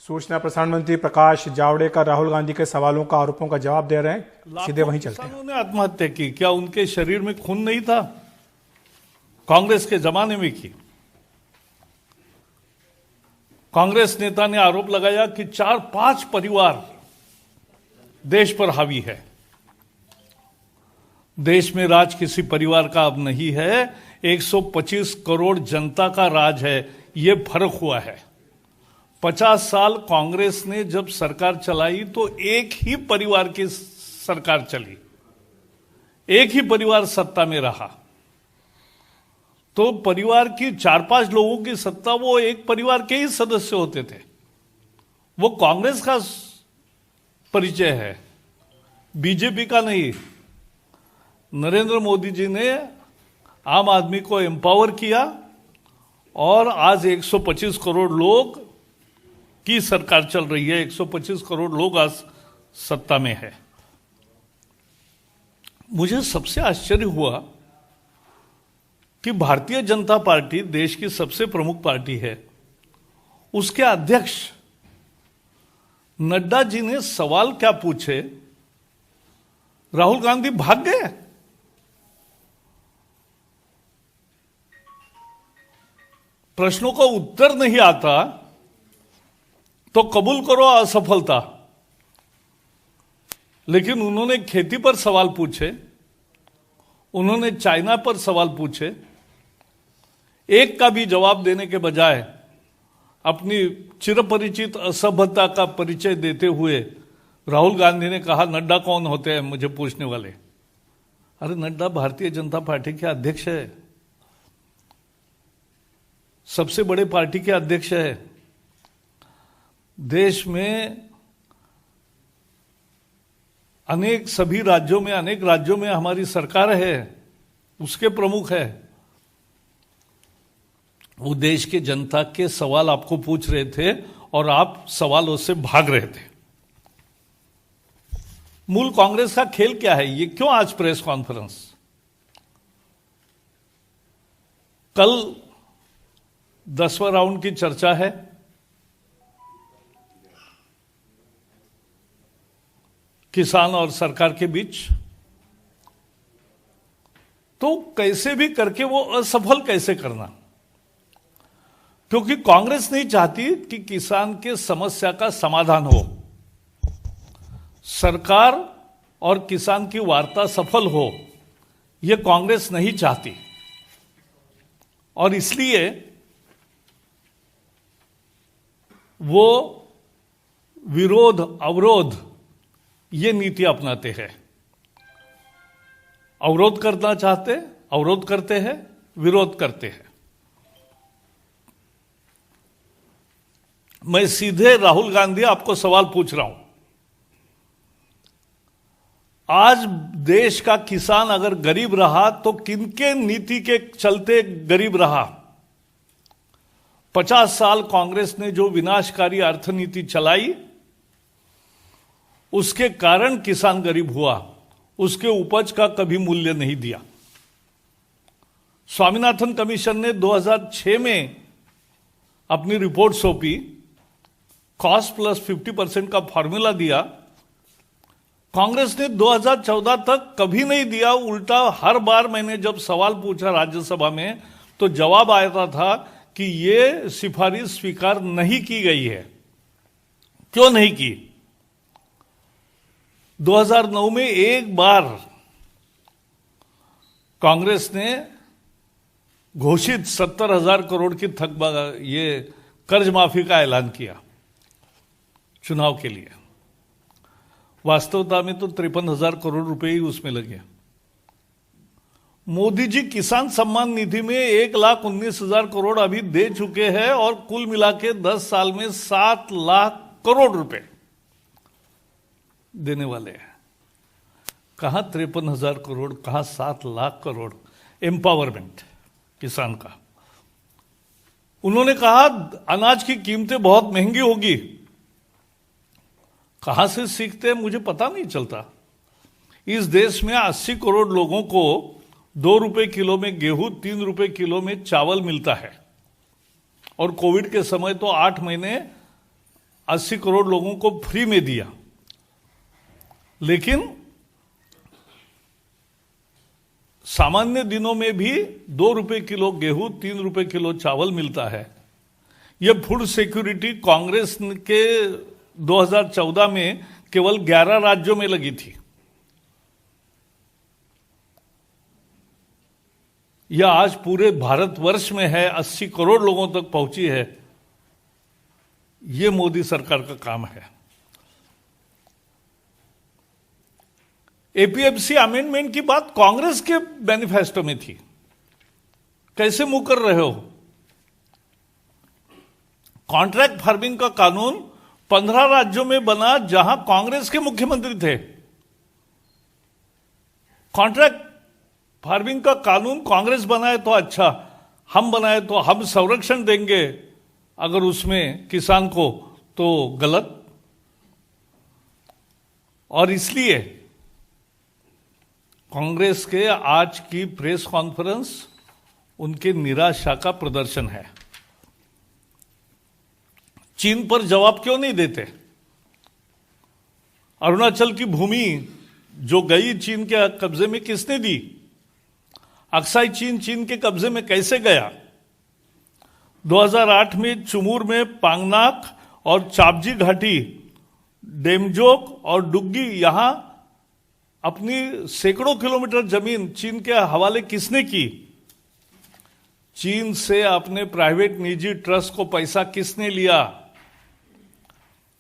सूचना प्रसारण मंत्री प्रकाश जावड़ेकर राहुल गांधी के सवालों का आरोपों का जवाब दे रहे हैं। सीधे वहीं चलते हैं। किसानों ने आत्महत्या की, क्या उनके शरीर में खून नहीं था? कांग्रेस के जमाने में की। कांग्रेस नेता ने आरोप लगाया कि 4-5 परिवार देश पर हावी है। देश में राज किसी परिवार का अब नहीं है, 125 करोड़ जनता का राज है। यह फर्क हुआ है। 50 साल कांग्रेस ने जब सरकार चलाई तो एक ही परिवार की सरकार चली, एक ही परिवार सत्ता में रहा। तो परिवार की 4-5 लोगों की सत्ता, वो एक परिवार के ही सदस्य होते थे। वो कांग्रेस का परिचय है, बीजेपी का नहीं। नरेंद्र मोदी जी ने आम आदमी को एम्पावर किया और आज 125 करोड़ लोग की सरकार चल रही है। 125 करोड़ लोग आज सत्ता में है। मुझे सबसे आश्चर्य हुआ कि भारतीय जनता पार्टी देश की सबसे प्रमुख पार्टी है, उसके अध्यक्ष नड्डा जी ने सवाल क्या पूछे, राहुल गांधी भाग गए। प्रश्नों का उत्तर नहीं आता तो कबूल करो असफलता। लेकिन उन्होंने खेती पर सवाल पूछे, उन्होंने चाइना पर सवाल पूछे। एक का भी जवाब देने के बजाय अपनी चिरपरिचित असभ्यता का परिचय देते हुए राहुल गांधी ने कहा, नड्डा कौन होते हैं मुझे पूछने वाले। अरे नड्डा भारतीय जनता पार्टी के अध्यक्ष है, सबसे बड़े पार्टी के अध्यक्ष है। देश में अनेक राज्यों में हमारी सरकार है, उसके प्रमुख है। वो देश के जनता के सवाल आपको पूछ रहे थे और आप सवालों से भाग रहे थे। मूल कांग्रेस का खेल क्या है? ये क्यों आज प्रेस कॉन्फ्रेंस? कल 10वां राउंड की चर्चा है। किसान और सरकार के बीच। तो कैसे भी करके वो असफल कैसे करना, क्योंकि कांग्रेस नहीं चाहती कि किसान के समस्या का समाधान हो, सरकार और किसान की वार्ता सफल हो, यह कांग्रेस नहीं चाहती। और इसलिए वो विरोध अवरोध ये नीति अपनाते हैं। अवरोध करना चाहते, अवरोध करते हैं, विरोध करते हैं। मैं सीधे राहुल गांधी आपको सवाल पूछ रहा हूं। आज देश का किसान अगर गरीब रहा तो किनके नीति के चलते गरीब रहा? 50 साल कांग्रेस ने जो विनाशकारी अर्थनीति चलाई, उसके कारण किसान गरीब हुआ, उसके उपज का कभी मूल्य नहीं दिया। स्वामीनाथन कमीशन ने 2006 में अपनी रिपोर्ट सौंपी, कॉस्ट प्लस 50% का फॉर्मूला दिया। कांग्रेस ने 2014 तक कभी नहीं दिया। उल्टा हर बार मैंने जब सवाल पूछा राज्यसभा में तो जवाब आया था कि यह सिफारिश स्वीकार नहीं की गई है। क्यों नहीं की? 2009 में एक बार कांग्रेस ने घोषित 70,000 करोड़ की ये कर्ज माफी का ऐलान किया चुनाव के लिए। वास्तवता में तो 53,000 करोड़ रुपए ही उसमें लगे। मोदी जी किसान सम्मान निधि में 1,19,000 करोड़ अभी दे चुके हैं और कुल मिला के 10 साल में 7 लाख करोड़ रुपए देने वाले हैं। कहां 53,000 करोड़, कहां 7 लाख करोड़ एम्पावरमेंट किसान का। उन्होंने कहा अनाज की कीमतें बहुत महंगी होगी। कहां से सीखते हैं मुझे पता नहीं चलता। इस देश में 80 करोड़ लोगों को 2 रुपए किलो में गेहूं, 3 रुपए किलो में चावल मिलता है। और कोविड के समय तो 8 महीने 80 करोड़ लोगों को फ्री में दिया, लेकिन सामान्य दिनों में भी 2 रुपए किलो गेहूं, 3 रुपए किलो चावल मिलता है। यह फूड सिक्योरिटी कांग्रेस के 2014 में केवल 11 राज्यों में लगी थी। यह आज पूरे भारतवर्ष में है, 80 करोड़ लोगों तक पहुंची है। यह मोदी सरकार का काम है। एपीएमसी अमेंडमेंट की बात कांग्रेस के मैनिफेस्टो में थी, कैसे मुंह कर रहे हो? कॉन्ट्रैक्ट फार्मिंग का कानून 15 राज्यों में बना जहां कांग्रेस के मुख्यमंत्री थे। कॉन्ट्रैक्ट फार्मिंग का कानून कांग्रेस बनाए तो अच्छा, हम बनाए तो हम संरक्षण देंगे अगर उसमें किसान को, तो गलत। और इसलिए कांग्रेस के आज की प्रेस कॉन्फ्रेंस उनके निराशा का प्रदर्शन है। चीन पर जवाब क्यों नहीं देते? अरुणाचल की भूमि जो गई चीन के कब्जे में, किसने दी? अक्साई चीन के कब्जे में कैसे गया? 2008 में चुमूर में पांगनाक और चापजी घाटी, डेमजोक और डुग्गी, यहां अपनी सैकड़ों किलोमीटर जमीन चीन के हवाले किसने की? चीन से अपने प्राइवेट निजी ट्रस्ट को पैसा किसने लिया?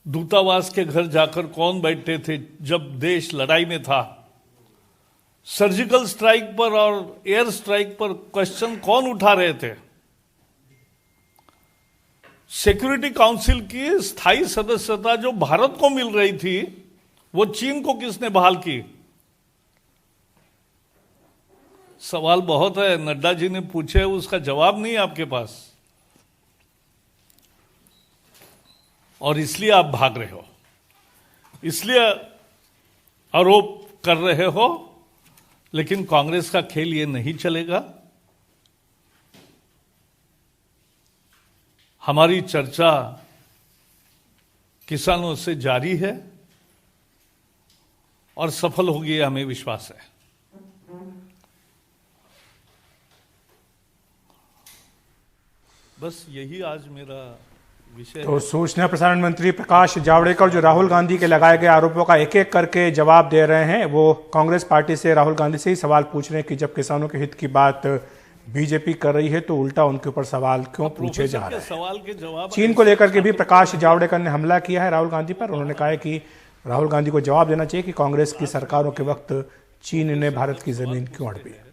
दूतावास के घर जाकर कौन बैठे थे जब देश लड़ाई में था? सर्जिकल स्ट्राइक पर और एयर स्ट्राइक पर क्वेश्चन कौन उठा रहे थे? सिक्योरिटी काउंसिल की स्थायी सदस्यता जो भारत को मिल रही थी, वो चीन को किसने बहाल की? सवाल बहुत है, नड्डा जी ने पूछे, उसका जवाब नहीं आपके पास, और इसलिए आप भाग रहे हो, इसलिए आरोप कर रहे हो। लेकिन कांग्रेस का खेल ये नहीं चलेगा। हमारी चर्चा किसानों से जारी है और सफल होगी, हमें विश्वास है। बस यही आज मेरा विषय तो सूचना प्रसारण मंत्री प्रकाश जावड़ेकर जो राहुल गांधी के लगाए गए आरोपों का एक एक करके जवाब दे रहे हैं, वो कांग्रेस पार्टी से राहुल गांधी से ही सवाल पूछ रहे हैं कि जब किसानों के हित की बात बीजेपी कर रही है तो उल्टा उनके ऊपर सवाल क्यों पूछे जा रहे हैं। सवाल के जवाब चीन को लेकर के भी प्रकाश जावड़ेकर ने हमला किया है राहुल गांधी पर। उन्होंने कहा है कि राहुल गांधी को जवाब देना चाहिए कि कांग्रेस की सरकारों के वक्त चीन ने भारत की जमीन क्यों हड़पी।